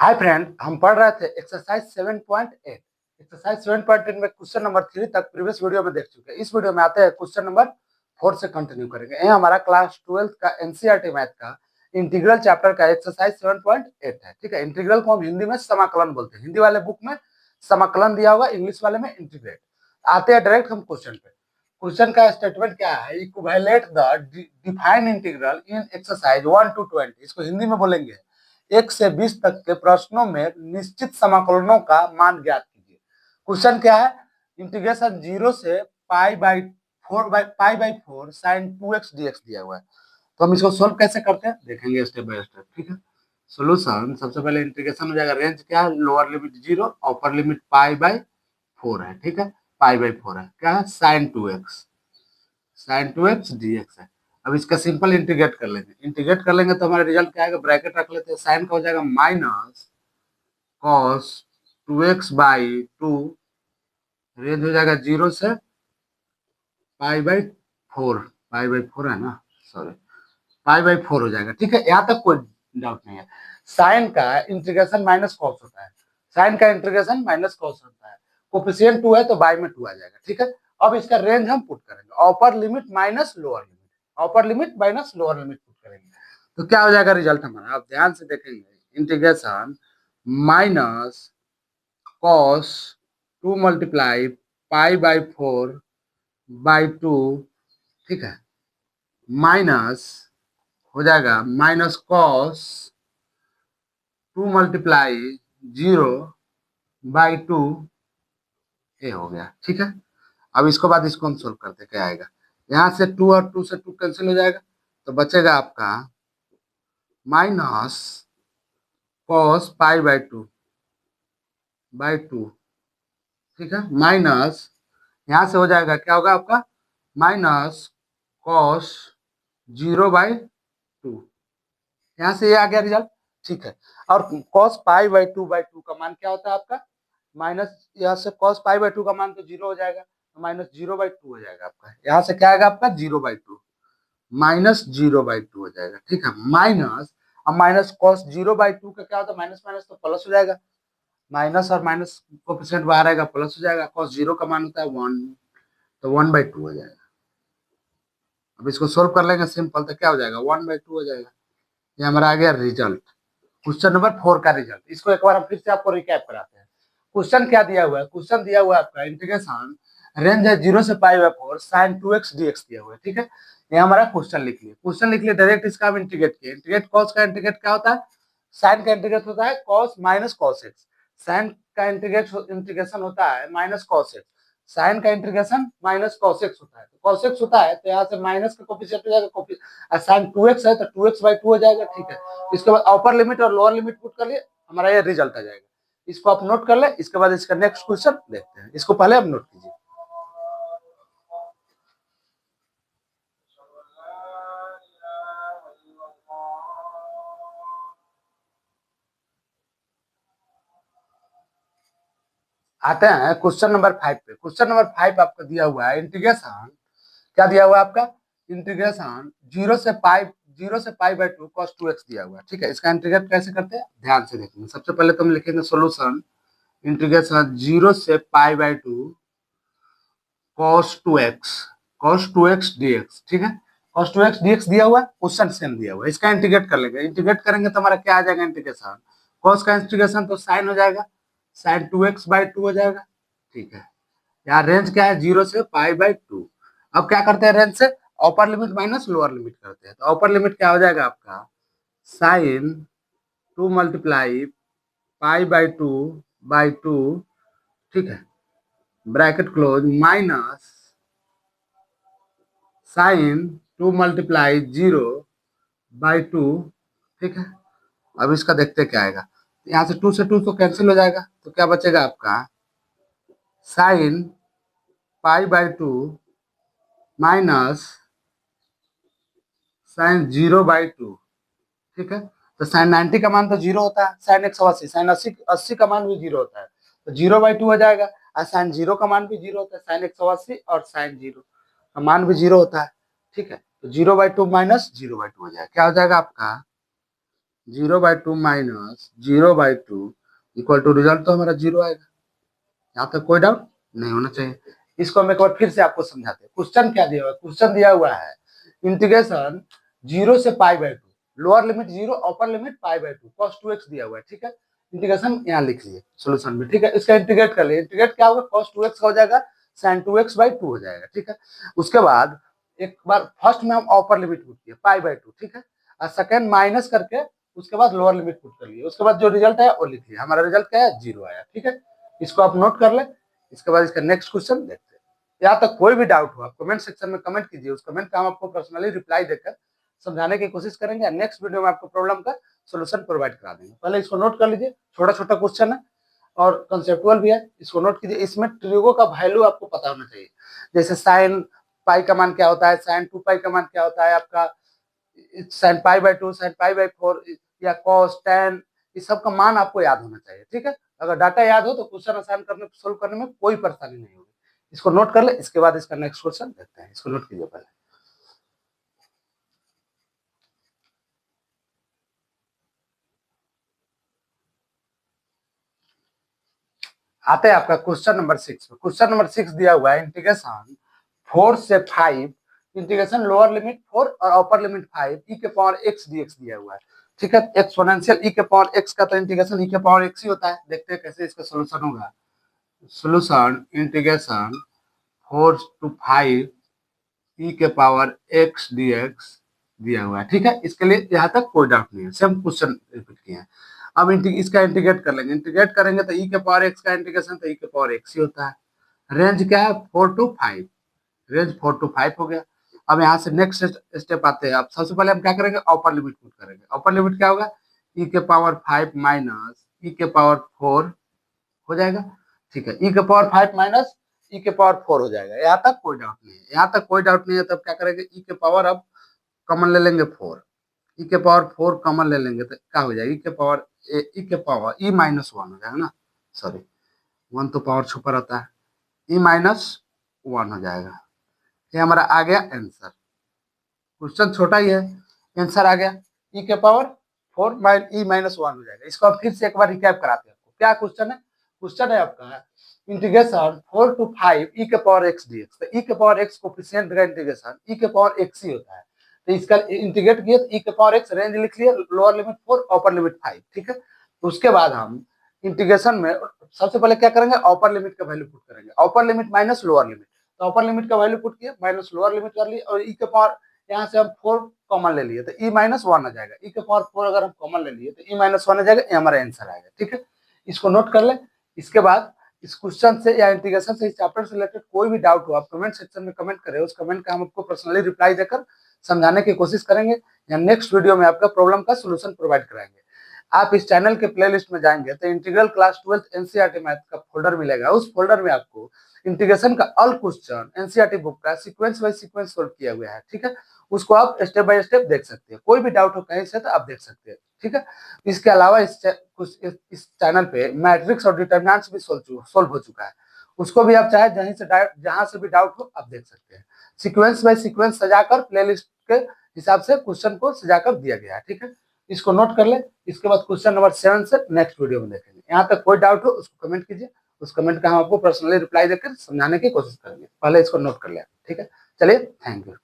Hi friend, हम पढ़ रहे थे एक्सरसाइज 7.8। एक्सरसाइज 7.8 में क्वेश्चन नंबर 3 तक प्रीवियस वीडियो में देख चुके हैं। इस वीडियो में आते हैं क्वेश्चन नंबर 4 से कंटिन्यू करेंगे। ये हमारा क्लास 12 का एनसीईआरटी मैथ का इंटीग्रल चैप्टर का एक्सरसाइज 7.8 है। ठीक है, इंटीग्रल को हम हिंदी में समाकलन बोलते हैं। हिंदी वाले बुक में समाकलन दिया होगा, इंग्लिश वाले में इंटीग्रेट। आते हैं डायरेक्ट हम क्वेश्चन पे। क्वेश्चन का स्टेटमेंट क्या है? Equivalent the defined integral in exercise 1 to 20। इसको हिंदी में बोलेंगे 1 से 20 तक के प्रश्नों में निश्चित समाकलनों का मान ज्ञात कीजिए। क्वेश्चन क्या है? इंटीग्रेशन 0 से pi by 4 sign 2x dx दिया हुआ है। तो हम इसको सोल्व कैसे करते हैं देखेंगे स्टेप बाय स्टेप। ठीक है, सोल्यूशन सबसे पहले इंटीग्रेशन हो जाएगा। रेंज क्या है? Lower limit 0, upper limit pi by 4 है। ठीक है, पाई बाई 4 है। क्या है? साइन 2x dx है। अब इसका सिंपल इंटीग्रेट कर लेंगे। इंटीग्रेट कर लेंगे तो हमारा रिजल्ट क्या आएगा? ब्रैकेट रख लेते हैं। साइन का हो जाएगा minus cos 2x by 2, range हो जाएगा 0 से पाई बाई 4। पाई बाई 4 है ना, सॉरी, पाई बाई 4 हो जाएगा। ठीक है, यहाँ तक कोई डाउट नहीं है। साइन का इंटीग्रेशन माइनस कॉस होता है। साइन का इंटीग्रेशन माइनस कॉस होता है। कोफिशिएंट 2 है तो बाई में 2 आ जाएगा। ठीक है, अब इसका रेंज हम पुट करेंगे। Upper limit minus lower limit, upper limit minus lower limit put करेंगे तो क्या हो जाएगा रिजल्ट हमारा? आप ध्यान से देखेंगे। Integration minus cos 2 multiply pi by 4 by 2, ठीक है, माइनस हो जाएगा माइनस कॉस 2 मल्टीप्लाई 0 बाई 2, ये हो गया। ठीक है, अब इसको बाद इसको हम सोल्व करते क्या आएगा? यहाँ से 2 और 2 से 2 कैंसिल हो जाएगा तो बचेगा आपका minus cos pi by 2 by 2। ठीक है, माइनस यहाँ से हो जाएगा, क्या होगा आपका? Minus cos 0 by 2। यहाँ से ये आ गया रिजल्ट। ठीक है, और कॉस पाई बाई 2 का मान क्या होता है आपका? माइनस, यहाँ से कॉस पाई बाई 2 का मान तो 0 हो जाएगा, तो माइनस 0/2 हो जाएगा आपका। यहाँ से क्या आएगा आपका? 0/2, माइनस 0/2 हो जाएगा। ठीक है, माइनस, अब माइनस कॉस 0/2 का क्या होता है? माइनस माइनस तो प्लस हो जाएगा। माइनस और माइनस कोएफिशिएंट बाहर आएगा, प्लस हो जाएगा। कॉस 0 का मान होता है 1, तो 1/2 हो जाएगा। अब इसको सोल्व कर लेंगे सिंपल, तो क्या हो जाएगा? 1/2 हो जाएगा। ये हमारा आ गया रिजल्ट, क्वेश्चन नंबर 4 का रिजल्ट। इसको एक बार हम फिर से आपको रिकैप कराते हैं। क्वेश्चन क्या दिया हुआ है? क्वेश्चन दिया हुआ है आपका इंटीग्रेशन, रेंज है 0 से pi by 4 sign 2x dx दिया हुआ है। ठीक है, ये हमारा क्वेश्चन लिख लिया। क्वेश्चन लिख लिया, डायरेक्ट इसका हम इंटीग्रेट किए। इंटीग्रेट कॉस का इंटीग्रेट क्या होता है? साइन का इंटीग्रेट होता है cos minus cos x. Sine का इंटीग्रेशन होता है माइनस कॉस एक्स। साइन का इंटीग्रेशन माइनस कॉस एक्स होता है। कॉस एक्स होता है तो यहाँ से माइनस का कोफिशिएंट हो जाएगा, साइन 2x है तो 2x/2 हो जाएगा। ठीक है, इसके बाद अपर लिमिट और लोअर लिमिट पुट कर लिए, हमारा ये रिजल्ट आ जाएगा। इसको आप नोट कर ले। इसके बाद इसका नेक्स्ट क्वेश्चन देखते हैं। इसको पहले आप नोट कीजिए। आते हैं क्वेश्चन नंबर 5 पे। क्वेश्चन नंबर 5 आपका दिया हुआ है इंटीग्रेशन, क्या दिया हुआ है आपका? इंटीग्रेशन 0 से पाई/2 cos 2x दिया हुआ है। ठीक है, इसका इंटीग्रेट कैसे करते हैं ध्यान से देखेंगे। सबसे पहले तो हम लिखेंगे सोल्यूशन, इंटीग्रेशन 0 से पाई/2 cos 2x dx। ठीक है, cos 2x dx दिया हुआ है, क्वेश्चन सेम दिया हुआ है। इसका इंटीग्रेट कर लेंगे। इंटीग्रेट करेंगे तो हमारा क्या आ जाएगा? इंटीग्रेशन cos का इंटीग्रेशन तो साइन हो जाएगा, साइन 2x/2 हो जाएगा। ठीक है, यहाँ रेंज क्या है? 0 से पाई/2। अब क्या करते हैं? रेंज से upper limit minus lower limit करते हैं। तो अपर लिमिट क्या हो जाएगा आपका? साइन 2 मल्टीप्लाई पाई/2/2, ठीक है, bracket close, minus sine 2 multiply 0/2। ठीक है, अब इसका देखते क्या आएगा। यहाँ से 2 से 2 तो कैंसिल हो जाएगा, तो क्या बचेगा आपका? साइन पाई/2 माइनस साइन 0/2। ठीक है, तो साइन 90 का मान तो 0 होता है, साइन 180, साइन 80 का मान भी 0 होता है, तो 0/2 हो जाएगा। और साइन 0 का मान भी 0 होता है, साइन 180 और साइन 0 का मान भी 0 होता है। ठीक है, तो 0/2 माइनस 0/2 हो जाएगा। क्या हो जाएगा आपका? 0/2 माइनस 0/2 इक्वल टू रिजल्ट तो हमारा 0 आएगा। यहाँ तक कोई डाउट नहीं होना चाहिए। इसको हम एक बार फिर से आपको समझाते हैं। क्वेश्चन क्या दिया हुआ है? क्वेश्चन दिया हुआ है इंटीग्रेशन 0 से π/2, lower limit 0, upper limit π/2, cos 2x दिया हुआ है। ठीक है, इंटीग्रेशन यहाँ लिख लिए सोल्यूशन में। ठीक है, इसका इंटीग्रेट कर लिए। इंटीग्रेट क्या होगा? cos 2x का हो जाएगा sin 2x/2 हो जाएगा। ठीक है, उसके बाद एक बार फर्स्ट में हम अपर लिमिट पुट किए π/2। ठीक है, और सेकंड माइनस करके उसके बाद लोअर लिमिट पुट कर लिए। उसके बाद जो रिजल्ट है वो लिख लिया। हमारा रिजल्ट क्या है? 0 आया। ठीक है, इसको आप नोट कर ले। इसके बाद इसका नेक्स्ट क्वेश्चन देखते हैं। यहाँ तक कोई भी डाउट हो आप कमेंट सेक्शन में कमेंट कीजिए। उस कमेंट का हम आपको पर्सनली रिप्लाई देकर समझाने की कोशिश करेंगे। नेक्स्ट वीडियो में आपको प्रॉब्लम का सोल्यूशन प्रोवाइड करा देंगे। पहले इसको नोट कर लीजिए, छोटा छोटा क्वेश्चन है और कंसेप्चुअल भी है। इसको नोट कीजिए। इसमें ट्रिगो का वैल्यू आपको पता होना चाहिए। जैसे साइन पाई का मान क्या होता है, साइन 2 पाई का मान क्या होता है आपका, साइन π/2, साइन π/4 या कॉस tan, इस सब का मान आपको याद होना चाहिए। ठीक है, अगर डाटा याद हो तो क्वेश्चन आसान करने सोल्व करने में कोई परेशानी नहीं होगी। इसको नोट कर ले। इसके बाद इसका नेक्स्ट क्वेश्चन देखते हैं। इसको नोट कीजिए पहले। आते हैं आपका क्वेश्चन नंबर 6 में। क्वेश्चन नंबर 6 दिया हुआ है इंटीग्रेशन 4 से 5, इंटीग्रेशन लोअर लिमिट 4 और अपर लिमिट 5 e के पावर x dx दिया हुआ है। ठीक है, एक्सपोनेंशियल e के पावर x का तो इंटीग्रेशन e के पावर x ही होता है। देखते हैं कैसे इसका सोल्यूशन होगा। सोल्यूशन इंटीग्रेशन 4 to 5 e के पावर x dx दिया हुआ है। ठीक है, इसके लिए यहाँ तक कोई डाउट नहीं है। सेम क्वेश्चन रिपीट किए हैं। अब इसका इंटीग्रेट कर लेंगे। इंटीग्रेट करेंगे तो e के पावर x का इंटीग्रेशन तो e के पावर x ही होता है। रेंज क्या है? 4 to 5, रेंज 4 to 5 हो गया। अब यहाँ से नेक्स्ट स्टेप आते हैं। अब सबसे पहले हम क्या करेंगे? अपर लिमिट पुट करेंगे। अपर लिमिट क्या होगा? e के पावर 5 माइनस e के पावर 4 हो जाएगा। ठीक है, e के पावर 5 माइनस e के पावर 4 हो जाएगा। यहाँ तक कोई डाउट नहीं है। यहाँ तक कोई डाउट नहीं है। तब क्या करेंगे? e के पावर अब कॉमन ले लेंगे 4, e के पावर 4 कॉमन ले लेंगे तो क्या हो जाएगा? e के पावर e माइनस 1 हो जाएगा ना, सॉरी 1 तो पावर छुपा रहता है, e माइनस 1 हो जाएगा। ये हमारा आ गया आंसर। क्वेश्चन छोटा ही है, आंसर आ गया e के पावर 4 e माइनस 1 हो जाएगा। इसको आप फिर से एक बार रिकैप कराते हैं आपको। क्या क्वेश्चन है? क्वेश्चन है आपका इंटीग्रेशन 4 to 5 e के पावर x dx। तो e के पावर x कोफिशिएंट का इंटीग्रेशन e के पावर x ही होता है। तो इसका इंटीग्रेट किए तो e के पावर x, रेंज लिख लिए, लोअर लिमिट 4, अपर लिमिट 5। ठीक है, तो उसके बाद हम इंटीग्रेशन में सबसे पहले क्या करेंगे? अपर लिमिट का वैल्यू पुट करेंगे। Upper limit minus lower limit, तो अपर लिमिट का वैल्यू पुट किए, माइनस लोअर लिमिट कर लिए, और e के पावर यहाँ से हम 4 कॉमन ले लिए तो e माइनस 1 आ जाएगा। e के पावर 4 अगर हम कॉमन ले लिए तो e माइनस 1 आ जाएगा। ये हमारा आंसर आएगा। ठीक है, इसको नोट कर ले। इसके बाद इस क्वेश्चन से या इंटीग्रेशन से, इस चैप्टर से रिलेटेड कोई भी डाउट हो आप कमेंट सेक्शन में कमेंट करें। उस कमेंट का हम आपको पर्सनली रिप्लाई देकर समझाने की कोशिश करेंगे या नेक्स्ट वीडियो में आपका प्रॉब्लम का सोल्यूशन प्रोवाइड कराएंगे। आप इस चैनल के प्लेलिस्ट में जाएंगे तो इंटीग्रल क्लास 12 एनसीईआरटी मैथ का फोल्डर मिलेगा। उस फोल्डर में आपको इंटीग्रेशन का ऑल क्वेश्चन एनसीईआरटी बुक का सीक्वेंस बाय सीक्वेंस सोल्व किया हुआ है। ठीक है, उसको आप स्टेप बाय स्टेप देख सकते हैं। कोई भी डाउट हो कहीं से तो आप देख सकते हैं। ठीक है, इसके अलावा इस चैनल पे मैट्रिक्स और डिटरमिनेंट्स भी सोल्व हो चुका है। उसको भी आप चाहे जहां से भी डाउट हो आप देख सकते हैं। सीक्वेंस बाय सीक्वेंस सजाकर प्लेलिस्ट के हिसाब से क्वेश्चन को सजाकर दिया गया है। ठीक है, इसको नोट कर ले। इसके बाद क्वेश्चन नंबर 7 से नेक्स्ट वीडियो में देखेंगे। यहाँ तक कोई डाउट हो उसको कमेंट कीजिए। उस कमेंट का हम आपको पर्सनली रिप्लाई देकर समझाने की कोशिश करेंगे। पहले इसको नोट कर ले। ठीक है, चलिए, थैंक यू।